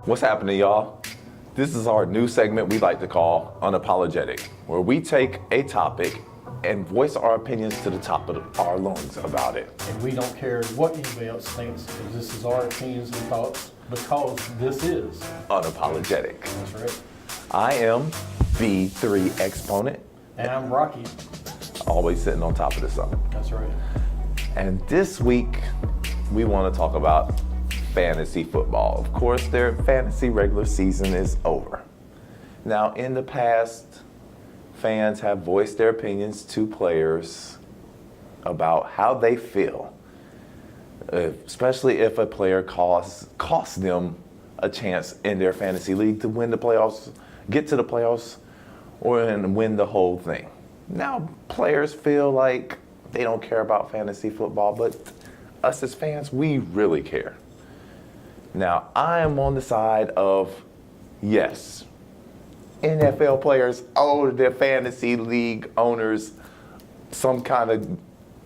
What's happening, y'all? This is our new segment we like to call Unapologetic, where we take a topic and voice our opinions to the top of our lungs about it. And we don't care what anybody else thinks, because this is our opinions and thoughts, because this is Unapologetic. That's right. I am B3 Exponent, And I'm Rocky. always sitting on top of the sun. That's right. And this week, we want to talk about fantasy football. Of course, their fantasy regular season is over. Now, in the past, fans have voiced their opinions to players about how they feel, especially if a player costs them a chance in their fantasy league to win the playoffs, get to the playoffs, or win the whole thing. Now, players feel like they don't care about fantasy football, but us as fans, we really care. Now, I am on the side of, yes, NFL players owe their fantasy league owners some kind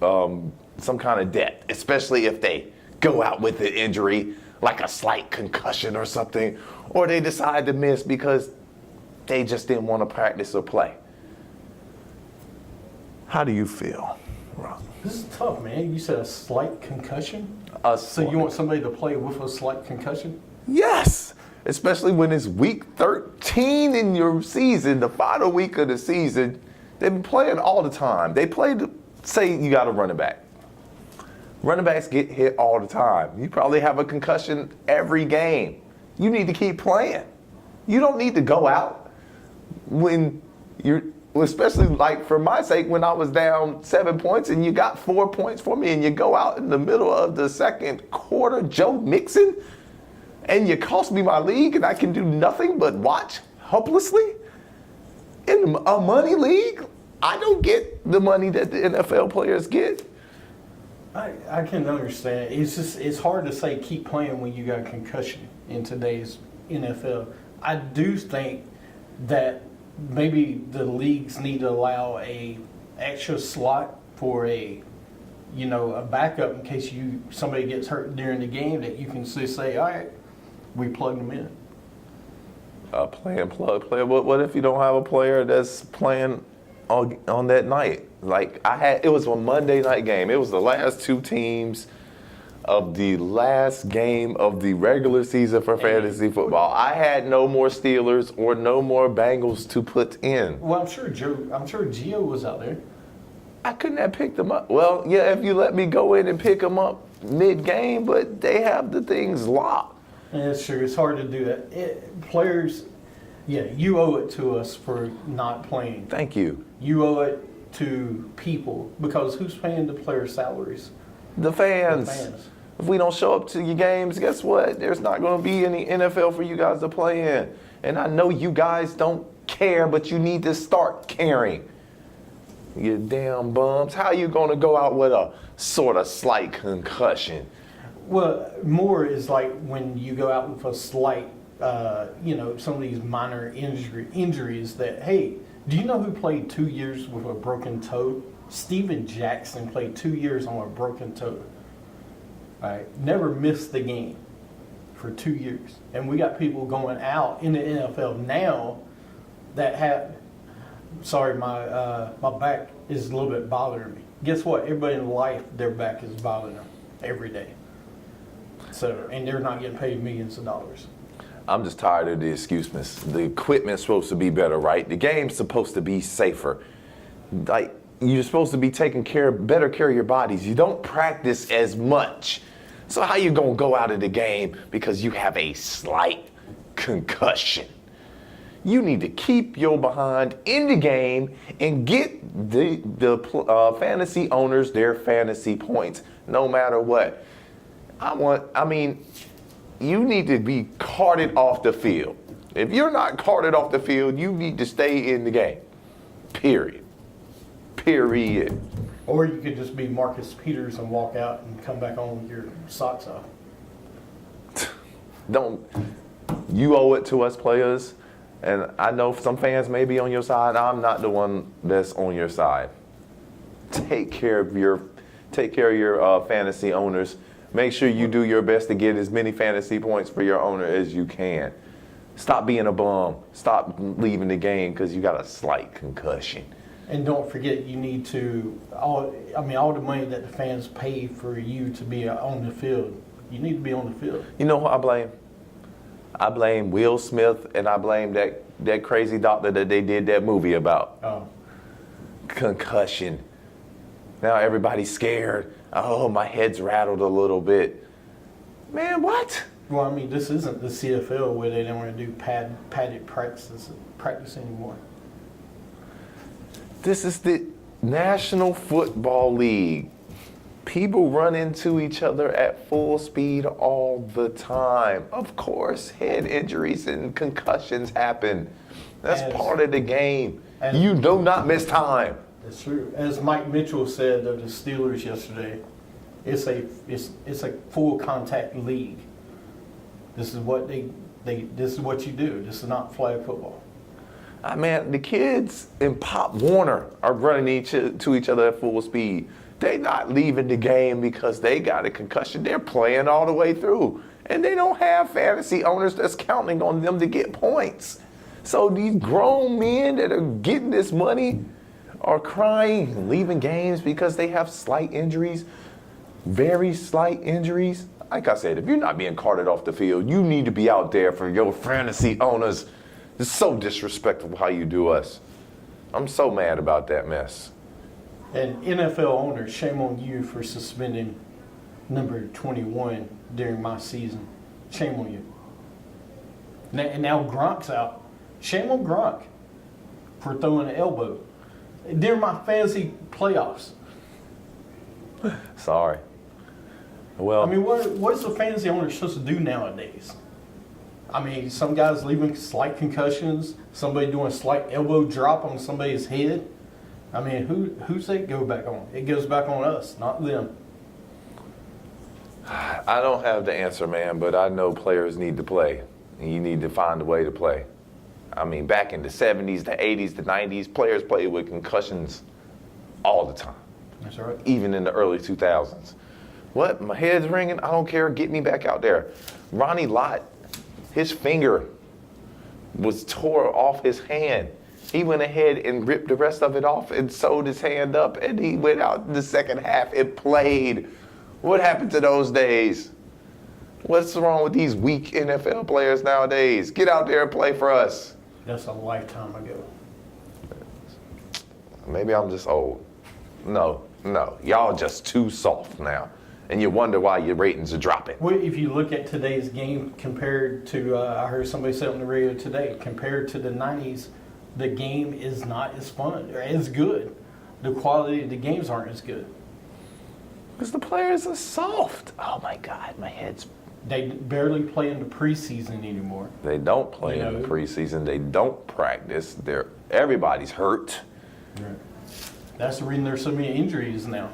of debt, especially if they go out with an injury, like a slight concussion or something, or they decide to miss because they just didn't want to practice or play. How do you feel, Ron? This is tough, man. You said a slight concussion? So you want somebody to play with a slight concussion? Yes, especially when it's week 13 in your season, the final week of the season. They've been playing all the time. They played, say you got a running back. Running backs get hit all the time. You probably have a concussion every game. You need to keep playing. You don't need to go out when you're, especially like for my sake, when I was down 7 points and you got 4 points for me and you go out in the middle of the second quarter, Joe Mixon, and you cost me my league and I can do nothing but watch helplessly in a money league. I don't get the money that the NFL players get. I can understand. It's hard to say keep playing when you got a concussion in today's NFL. I do think that maybe the leagues need to allow a extra slot for a backup in case somebody gets hurt during the game, that you can just say, all right, we plugged them in. Player. What if you don't have a player that's playing on that night? Like it was a Monday night game. It was the last two teams of the last game of the regular season for fantasy football. I had no more Steelers or no more Bengals to put in. Well, I'm sure Gio was out there. I couldn't have picked them up. Well, yeah, if you let me go in and pick them up mid-game, but they have the things locked. Yeah, that's true. It's hard to do that. Players, you owe it to us for not playing. Thank you. You owe it to people, because who's paying the player salaries? The fans. If we don't show up to your games, guess what? There's not going to be any NFL for you guys to play in. And I know you guys don't care, but you need to start caring. You damn bums. How are you going to go out with a sort of slight concussion? Well, more is like when you go out with a slight, some of these minor injuries that, hey, do you know who played 2 years with a broken toe? Steven Jackson played 2 years on a broken toe. Right? Never missed the game for 2 years. And we got people going out in the NFL now that have, sorry, my back is a little bit bothering me. Guess what? Everybody in life, their back is bothering them every day. So, and they're not getting paid millions of dollars. I'm just tired of the excuses. The equipment's supposed to be better, right? The game's supposed to be safer. Like, you're supposed to be taking better care of your bodies. You don't practice as much. So how you gonna go out of the game because you have a slight concussion? You need to keep your behind in the game and get the fantasy owners their fantasy points, no matter what. You need to be carted off the field. If you're not carted off the field, you need to stay in the game. Period. Or you could just be Marcus Peters and walk out and come back on with your socks off. You owe it to us players. And I know some fans may be on your side. I'm not the one that's on your side. Take care of your fantasy owners. Make sure you do your best to get as many fantasy points for your owner as you can. Stop being a bum. Stop leaving the game because you got a slight concussion. And don't forget, you need to, all the money that the fans pay for you to be on the field, you need to be on the field. You know who I blame? I blame Will Smith, and I blame that crazy doctor that they did that movie about. Oh. Concussion. Now everybody's scared. Oh, my head's rattled a little bit. Man, what? Well, I mean, this isn't the CFL where they don't want to do padded practice anymore. This is the National Football League. People run into each other at full speed all the time. Of course, head injuries and concussions happen. That's part of the game. You do not miss time. That's true. As Mike Mitchell said of the Steelers yesterday, it's a full contact league. This is what this is what you do. This is not flag football. Man, the kids in Pop Warner are running to each other at full speed. They're not leaving the game because they got a concussion. They're playing all the way through. And they don't have fantasy owners that's counting on them to get points. So these grown men that are getting this money are crying and leaving games because they have slight injuries, very slight injuries. Like I said, if you're not being carted off the field, you need to be out there for your fantasy owners. It's so disrespectful how you do us. I'm so mad about that mess. And NFL owners, shame on you for suspending number 21 during my season. Shame on you. And now Gronk's out. Shame on Gronk for throwing an elbow during my fantasy playoffs. Sorry. Well, I mean, what's the fantasy owner supposed to do nowadays? I mean, some guys leaving slight concussions, somebody doing a slight elbow drop on somebody's head. I mean, who's that go back on? It goes back on us, not them. I don't have the answer, man, but I know players need to play. And you need to find a way to play. I mean, back in the 70s, the 80s, the 90s, players played with concussions all the time. That's right. Even in the early 2000s. What? My head's ringing? I don't care. Get me back out there. Ronnie Lott, his finger was tore off his hand. He went ahead and ripped the rest of it off and sewed his hand up, and he went out in the second half and played. What happened to those days? What's wrong with these weak NFL players nowadays? Get out there and play for us. That's a lifetime ago. Maybe I'm just old. No. Y'all just too soft now. And you wonder why your ratings are dropping. Well, if you look at today's game compared to, I heard somebody say on the radio today, compared to the 90s, the game is not as fun or as good. The quality of the games aren't as good. Because the players are soft. Oh my God, my head's... They barely play in the preseason anymore. They don't play in the preseason. They don't practice. Everybody's hurt. Right. That's the reason there's so many injuries now.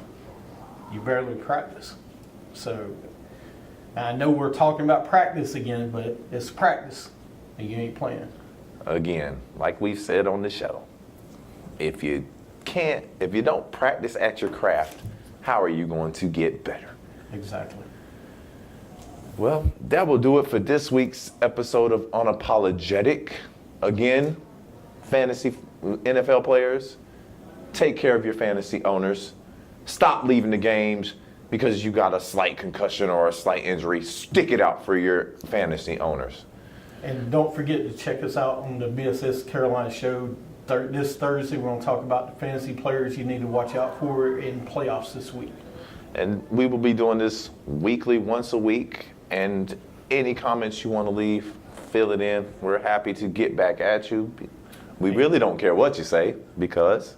You barely practice. So I know we're talking about practice again, but it's practice and you ain't playing. Again, like we've said on the show, if you don't practice at your craft, how are you going to get better? Exactly. Well, that will do it for this week's episode of Unapologetic. Again, fantasy NFL players, take care of your fantasy owners. Stop leaving the games because you got a slight concussion or a slight injury. Stick it out for your fantasy owners. And don't forget to check us out on the BSS Carolina show this Thursday. We're going to talk about the fantasy players you need to watch out for in playoffs this week. And we will be doing this weekly, once a week. And any comments you want to leave, fill it in. We're happy to get back at you. We really don't care what you say because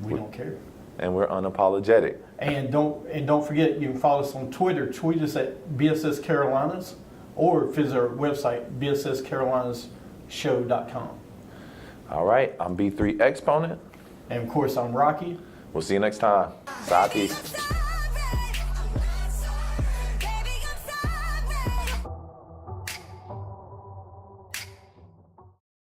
we don't care. And we're unapologetic. And don't forget, you can follow us on Twitter. Tweet us at BSS Carolinas or visit our website, bsscarolinasshow.com. All right, I'm B3 Exponent. And of course, I'm Rocky. We'll see you next time. Side peace.